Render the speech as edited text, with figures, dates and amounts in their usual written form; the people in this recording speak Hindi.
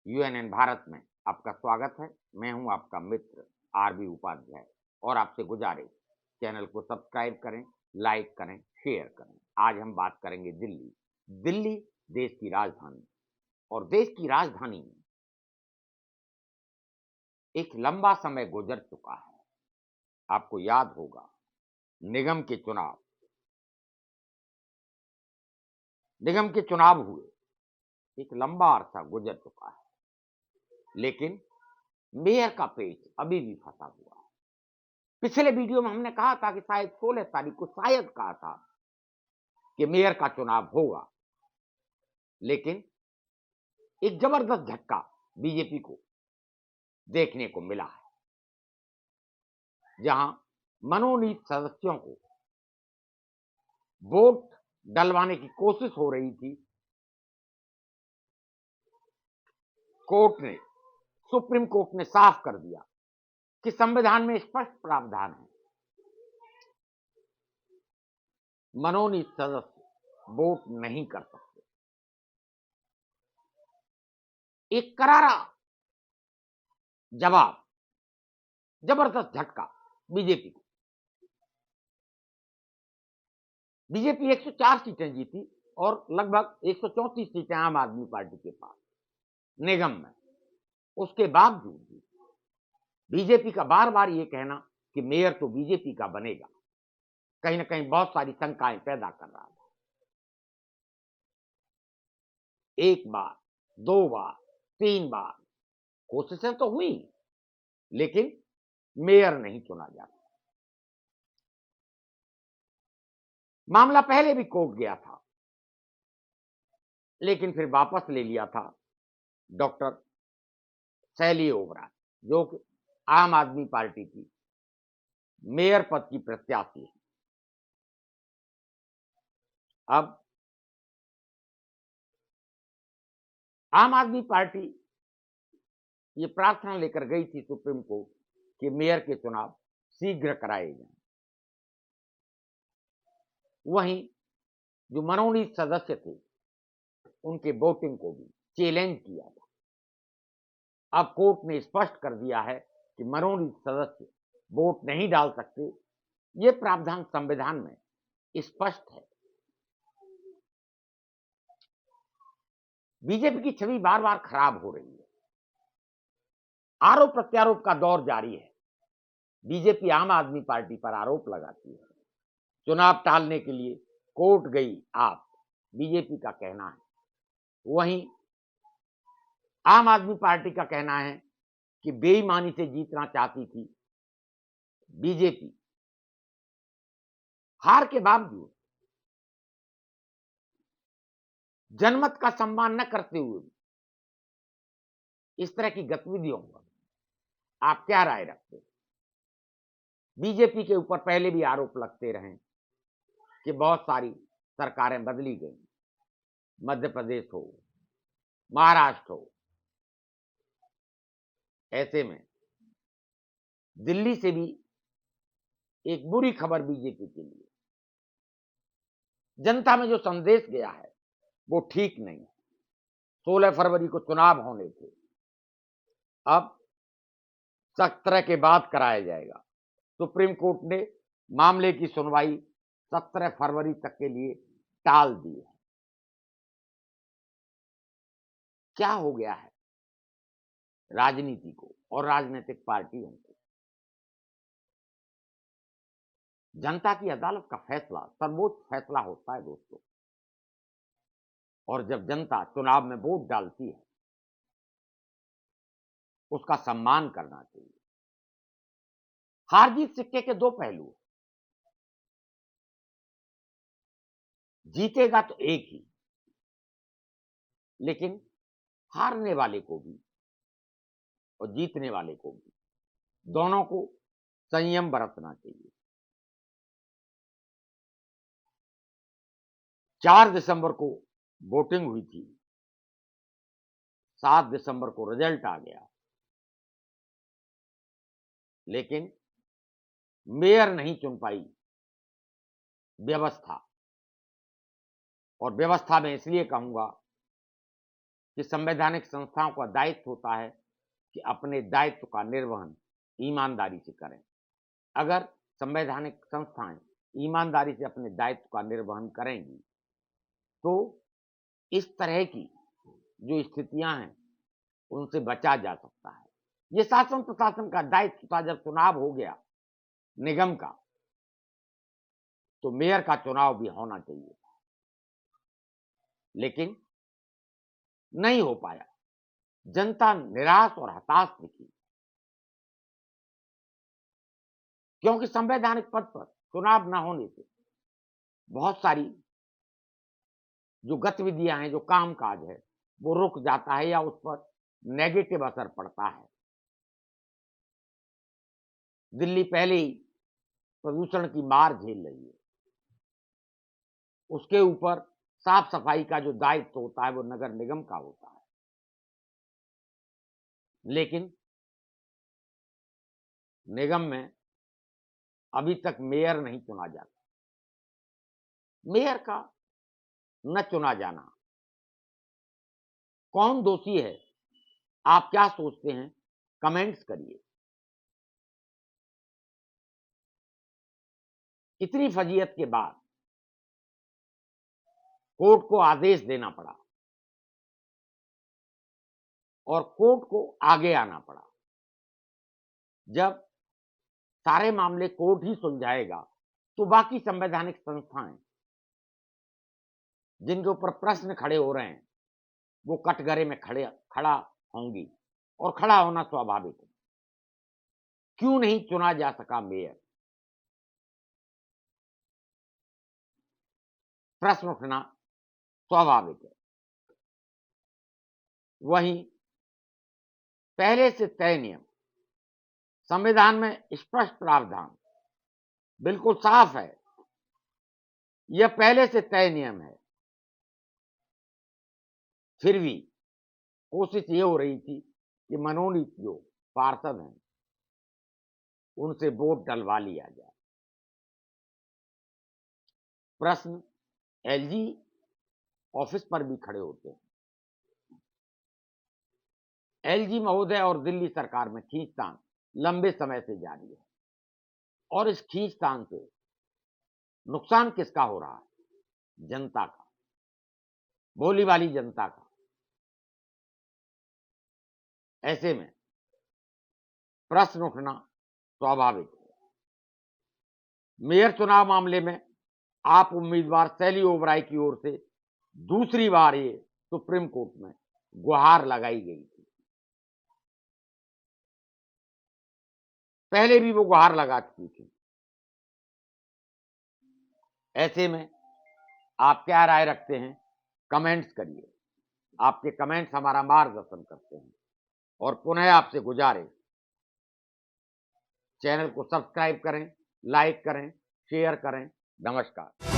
यूएनएन भारत में आपका स्वागत है। मैं हूं आपका मित्र आरबी उपाध्याय और आपसे गुजारिश, चैनल को सब्सक्राइब करें, लाइक करें, शेयर करें। आज हम बात करेंगे दिल्ली। दिल्ली देश की राजधानी, और देश की राजधानी में एक लंबा समय गुजर चुका है। आपको याद होगा, निगम के चुनाव हुए, एक लंबा अरसा गुजर चुका है, लेकिन मेयर का पेच अभी भी फंसा हुआ है। पिछले वीडियो में हमने कहा था कि शायद 16 तारीख को शायद कहा था कि मेयर का चुनाव होगा, लेकिन एक जबरदस्त झटका बीजेपी को देखने को मिला है, जहां मनोनीत सदस्यों को वोट डलवाने की कोशिश हो रही थी। सुप्रीम कोर्ट ने साफ कर दिया कि संविधान में स्पष्ट प्रावधान है, मनोनीत सदस्य वोट नहीं कर सकते। एक करारा जवाब, जबरदस्त झटका बीजेपी को। बीजेपी 104 सीटें जीती और लगभग 134 सीटें आम आदमी पार्टी के पास निगम में। उसके बावजूद भी बीजेपी का बार बार यह कहना कि मेयर तो बीजेपी का बनेगा, कहीं ना कहीं बहुत सारी शंकाएं पैदा कर रहा था। एक बार, दो बार, तीन बार कोशिशें तो हुई, लेकिन मेयर नहीं चुना जाता। मामला पहले भी कोर्ट गया था, लेकिन फिर वापस ले लिया था डॉक्टर शैली ओबराय, जो कि आम आदमी पार्टी की मेयर पद की प्रत्याशी है। अब आम आदमी पार्टी ये प्रार्थना लेकर गई थी सुप्रीम कोर्ट कि मेयर के चुनाव शीघ्र कराए जाएं। वहीं जो मनोनीत सदस्य थे, उनके वोटिंग को भी चैलेंज किया था। अब कोर्ट ने स्पष्ट कर दिया है कि मनोनीत सदस्य वोट नहीं डाल सकते। यह प्रावधान संविधान में स्पष्ट है। बीजेपी की छवि बार बार खराब हो रही है। आरोप प्रत्यारोप का दौर जारी है। बीजेपी आम आदमी पार्टी पर आरोप लगाती है, चुनाव टालने के लिए कोर्ट गई आप, बीजेपी का कहना है। वहीं आम आदमी पार्टी का कहना है कि बेईमानी से जीतना चाहती थी बीजेपी। हार के बावजूद जनमत का सम्मान न करते हुए इस तरह की गतिविधियों पर आप क्या राय रखते हैं? बीजेपी के ऊपर पहले भी आरोप लगते रहे कि बहुत सारी सरकारें बदली गई, मध्य प्रदेश हो, महाराष्ट्र हो। ऐसे में दिल्ली से भी एक बुरी खबर बीजेपी के लिए। जनता में जो संदेश गया है वो ठीक नहीं है। 16 फरवरी को चुनाव होने थे, अब 17 के बाद कराया जाएगा। सुप्रीम कोर्ट ने मामले की सुनवाई 17 फरवरी तक के लिए टाल दी है। क्या हो गया है राजनीति को और राजनीतिक पार्टियों को? जनता की अदालत का फैसला सर्वोच्च फैसला होता है दोस्तों, और जब जनता चुनाव में वोट डालती है, उसका सम्मान करना चाहिए। हार जीत सिक्के के दो पहलू, जीतेगा तो एक ही, लेकिन हारने वाले को भी और जीतने वाले को भी, दोनों को संयम बरतना चाहिए। 4 दिसंबर को वोटिंग हुई थी, 7 दिसंबर को रिजल्ट आ गया, लेकिन मेयर नहीं चुन पाई व्यवस्था। और व्यवस्था में इसलिए कहूंगा कि संवैधानिक संस्थाओं का दायित्व होता है कि अपने दायित्व का निर्वहन ईमानदारी से करें। अगर संवैधानिक संस्थाएं ईमानदारी से अपने दायित्व का निर्वहन करेंगी तो इस तरह की जो स्थितियां हैं उनसे बचा जा सकता है। ये शासन प्रशासन का दायित्व था। जब चुनाव हो गया निगम का तो मेयर का चुनाव भी होना चाहिए था, लेकिन नहीं हो पाया। जनता निराश और हताश दिखी, क्योंकि संवैधानिक पद पर चुनाव न होने से बहुत सारी जो गतिविधियां हैं, जो कामकाज है, वो रुक जाता है या उस पर नेगेटिव असर पड़ता है। दिल्ली पहले ही प्रदूषण की मार झेल रही है, उसके ऊपर साफ सफाई का जो दायित्व होता है वो नगर निगम का होता है, लेकिन निगम में अभी तक मेयर नहीं चुना जाता। मेयर का न चुना जाना कौन दोषी है, आप क्या सोचते हैं, कमेंट्स करिए। इतनी फजीयत के बाद कोर्ट को आदेश देना पड़ा और कोर्ट को आगे आना पड़ा। जब सारे मामले कोर्ट ही सुलझाएगा तो बाकी संवैधानिक संस्थाएं जिनके ऊपर प्रश्न खड़े हो रहे हैं वो कटघरे में खड़ा होंगी और खड़ा होना स्वाभाविक है। क्यों नहीं चुना जा सका मेयर, प्रश्न उठना स्वाभाविक है। वहीं पहले से तय नियम, संविधान में स्पष्ट प्रावधान बिल्कुल साफ है, यह पहले से तय नियम है, फिर भी कोशिश ये हो रही थी कि मनोनीत जो पार्षद हैं उनसे वोट डलवा लिया जाए। प्रश्न एलजी ऑफिस पर भी खड़े होते हैं। एलजी महोदय और दिल्ली सरकार में खींचतान लंबे समय से जारी है और इस खींचतान से नुकसान किसका हो रहा है? जनता का, भोली वाली जनता का। ऐसे में प्रश्न उठना स्वाभाविक है। मेयर चुनाव मामले में आप उम्मीदवार शैली ओबराय की ओर से दूसरी बार ये सुप्रीम कोर्ट में गुहार लगाई गई थी। पहले भी वो गुहार लगा चुकी थी। ऐसे में आप क्या राय रखते हैं, कमेंट्स करिए। आपके कमेंट्स हमारा मार्गदर्शन करते हैं। और पुनः आपसे गुजारिश, चैनल को सब्सक्राइब करें, लाइक करें, शेयर करें। नमस्कार।